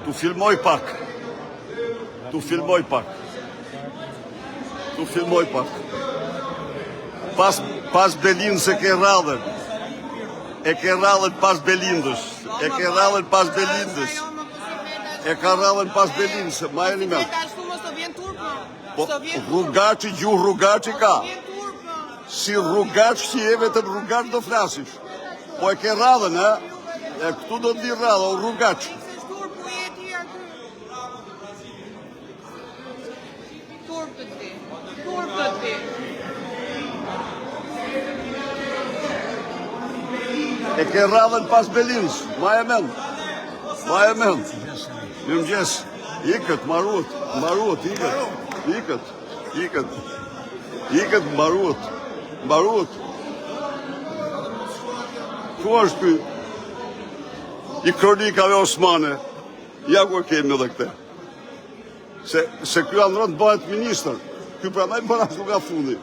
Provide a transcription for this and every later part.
Tu filmoj pak. Pas Belindës e ke rradhen. E ka rradhen pas Belindës. Ma e një me. Po, rrugaci, gjuhë rrugaci ka. Si rrugac që je vetëm rrugac do flasish. Po e ke rradhen, e? E këtu do të di rradhen, o rrugac. E ke rradhen pas Belindës, ma e mend. Mirëmëngjes. Ikët, mbaruat, ikët, mbaruat. Ku është ky? I kronikave osmane. Ja ku e kemi edhe këte. Se ky andron të bëhet ministër. Ky prandaj bën ashtu nga fundi.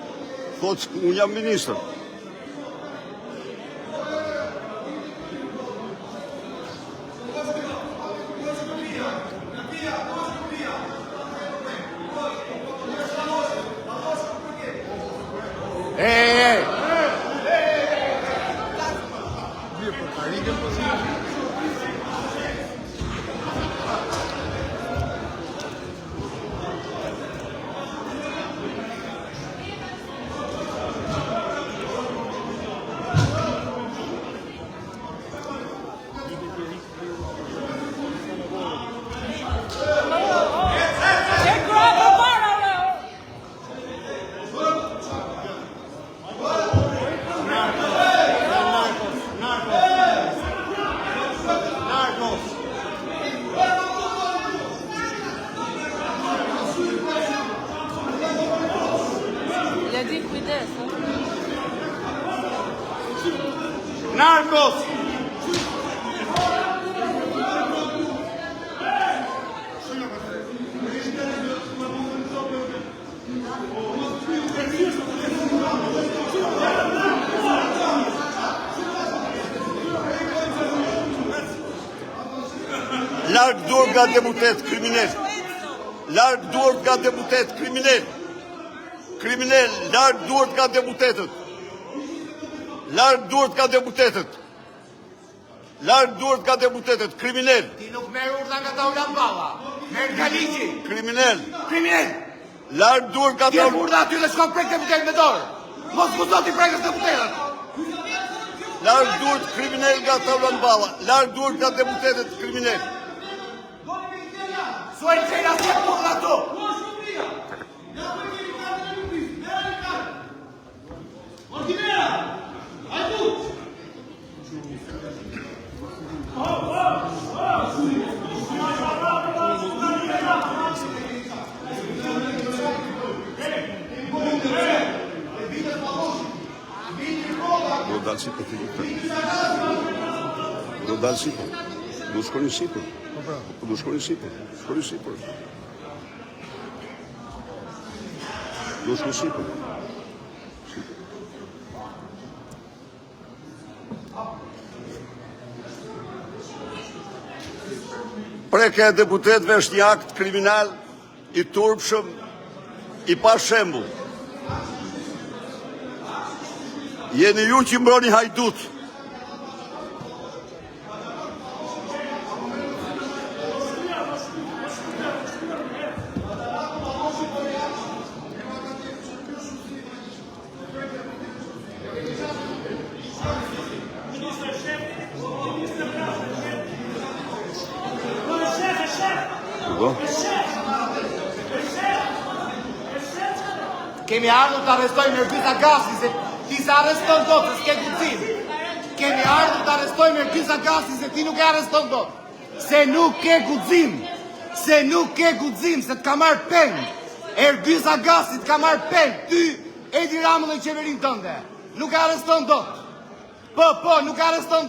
Thotë, unë jam ministër. Narcos! Larg duart nga deputet kriminal. Larg duart nga deputet kriminal. Larg duart nga deputetët. Larg duart nga deputetët. Kriminal. Ti nuk merr urdhra nga Taulan Balla. Merr nga ligji. Kriminal. Larg duart nga Ti urdhra aty dhe shkon prek deputet me dorë. Mos guxon ti prekës deputetët. Larg duart kriminal nga Taulan Balla. Larg duart nga deputetët kriminal. Suaj qela se urdhra tu. Do dalë si për të gjithë. Do dalë si për. Do shkoni si për. Prekja e deputetëve është një akt kriminal i turpshëm, i pa shembull. Jeni ju që mbroni hajdut. Kemi ardhur të arrestojmë Ergyz Agasi, se ti se arreston dot, se s'ke guxim. Kemi ardhur të arrestojmë Ergyz Agasi, se ti nuk e arreston dot. Se nuk ke guxim, se t'ka marrë peng. Ergyz Agasi t'ka marrë peng. Ty, Edi Rama dhe qeverin tënde. Nuk e arreston dot. Po, nuk e arreston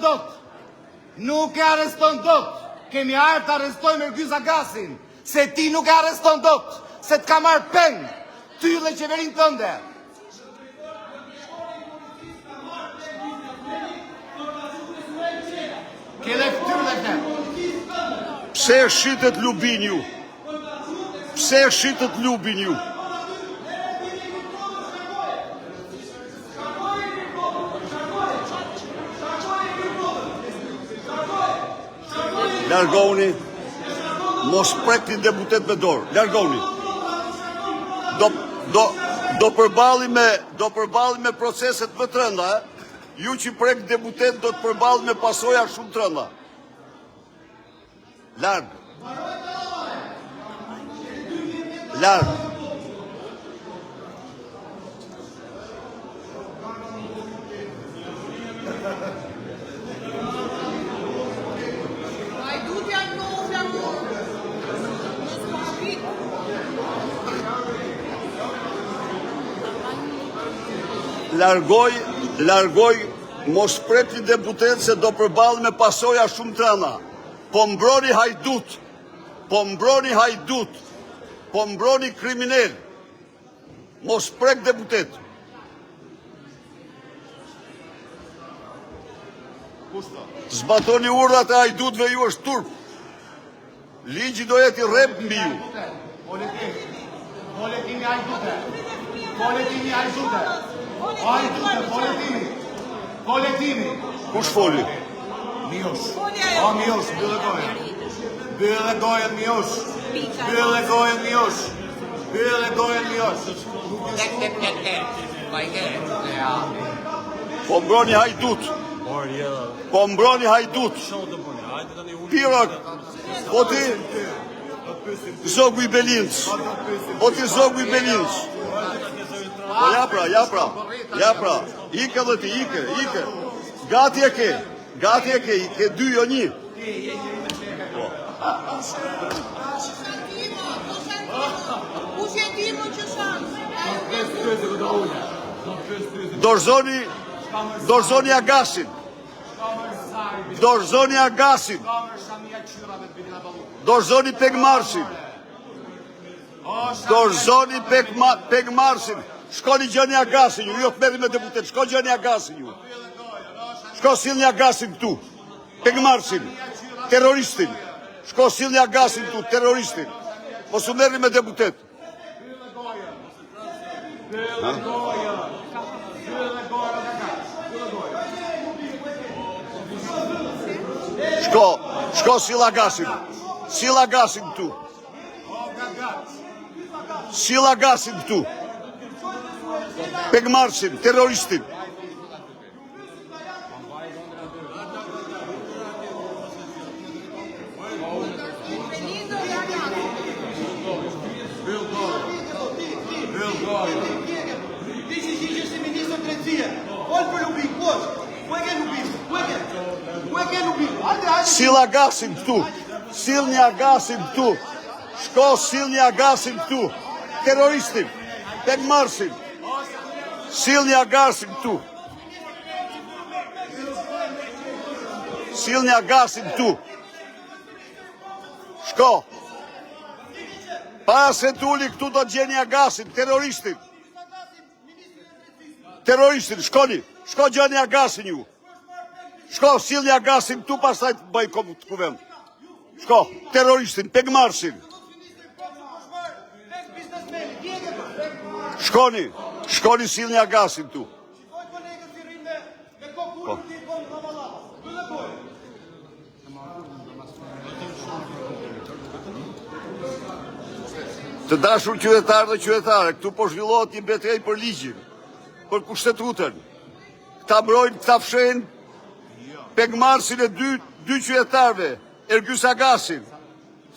dot. Kemi ardhur të arrestojmë Ergyz Agasin, se ti nuk e arreston dot, se t'ka marrë peng. Ty dhe qeverin tënde. Ke dhe fytyrë dhe këne. Pse e shitet lubin ju? Pse e shitet lubin ju? Largoni, mos prekni deputet me dorë, largoni. Do përballi me proceset më të rënda, ju që prek deputet do të përballi me pasoja shumë të rënda. Larg. Larg. Largoj, mos preti deputet se do përballë me pasoja shumë të rënda. Po mbroni hajdut, po mbroni kriminal. Mos prek deputet. Zbatoni urdhat e hajdutve, ju është turp. Ligji do jeti rrep mbi ju. Boletimi hajdute. Boletimi. Kush foli? Miosh. Miosh, bëllë gojën. Bëllë gojën, Miosh. Po mbroni hajdut. Pirak, po ti zogu i Belinës. Po japra. Ike dhe ti, ike. Gati e ke, i ke 2 jo 1. Dorzoni agasin. Dorzoni pegmarsin. Shkoni gjeni agasin ju, jo të merri me deputet, shko gjeni agasin ju. Shko silni agasin këtu, pegmarsin, terroristin. Shko silni agasin këtu, terroristin. Mos u merri me deputet. Shko sil agasin këtu. Sil agasin këtu. Pegmarsin, terroristin. Sil agasin këtu. Silni agasin këtu. Shko silni agasin këtu. Terroristin. Pegmarsin. Silni agasin këtu. Shko. Para se t'uli këtu do gjeni agasin, terroristin. Shkoni. Shko gjeni agasin ju. Shko, silni agasin këtu, pastaj të bëj të kuvend. Shko, terroristin, pegmarsin. Shkoni silni agasin këtu. Të dashur qytetarë dhe qytetare, këtu po zhvillohet një betejë për ligjin, për kushtetutën. Këta mbrojnë, këta fshehin pegmarsin e dy qytetarëve, Ergjys Agasin.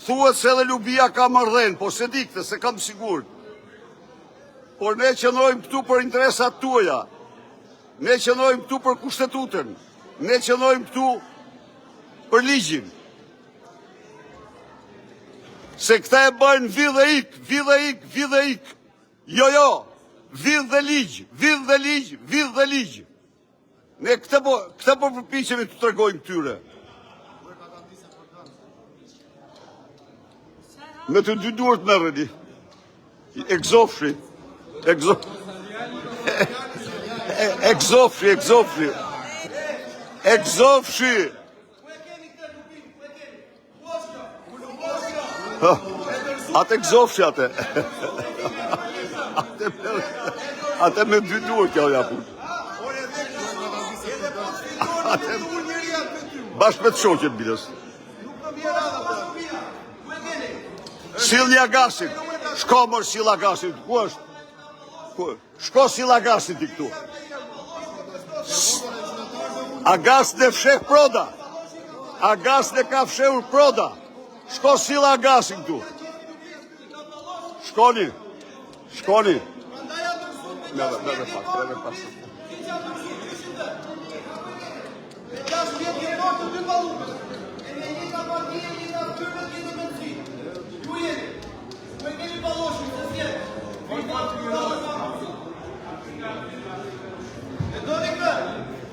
Thuhet se edhe Lubia ka marrëdhënë, po se di këtë, se kam sigurt. Por ne qëndrojmë këtu për interesat tuaja. Ne qëndrojmë këtu për kushtetutën. Ne qëndrojmë këtu për ligjin. Se këta e bëjnë vidh dhe ik. Jo, vidh dhe ligj. Ne këta po përpiqemi të tregojmë këtyre. Me të dy duart merreni. Egzofshi. Ate gëzofshi ate. Ate me dy duhet kjo ja punë. Bashkë me të shoqet bilës. Sill një agasin. Shko mërë sill agasin. Ku është? Shko sill agasin ti këtu. Agas në fsheh Proda. Agas në ka fshehur Proda. Shko sill agasin këtu. Shkoni. Shkoni. Merë pak.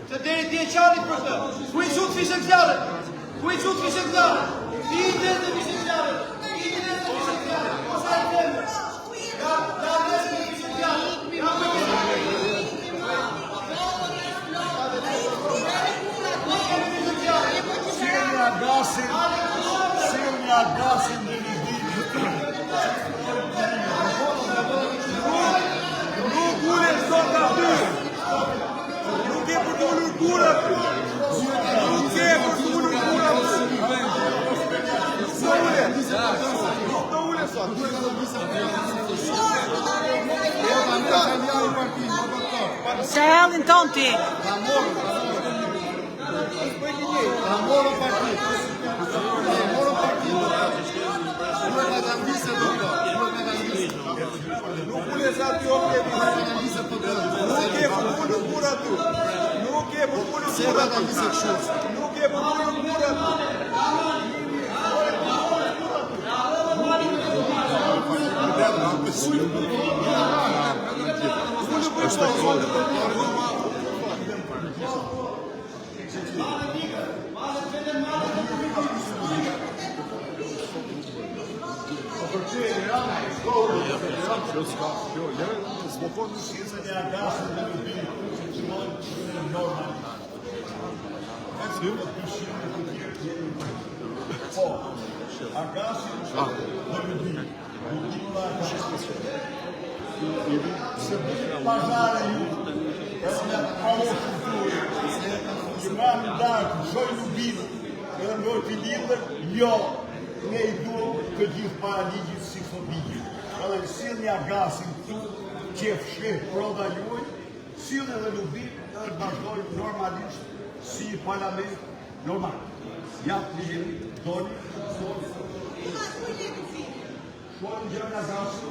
Se deri ti e qarit për të. Ku i qut fishe zjarët? Ku i qut fishe zjarët? Ti i të fishe zjarët? Ti i të fishe zjarët? Osa i temë? Da nësë të fishe zjarët? Silni agasin dhe një ditë. Nuk ule sot aty. Nuk e për të ullur kura aty. Nuk e për të ullur kura aty. Së ule. Nuk të ule sot. Se hellin ton ti. Jo, ne I duhet të gjithë para ligjit si sot ligjit. Edhe sill një agasin këtu që fsheh Proda juaj, sill edhe Lubin të vazhdojnë normalisht si parlament normal. Ja ligjit, doni. Shkojnë gjë nga agasin.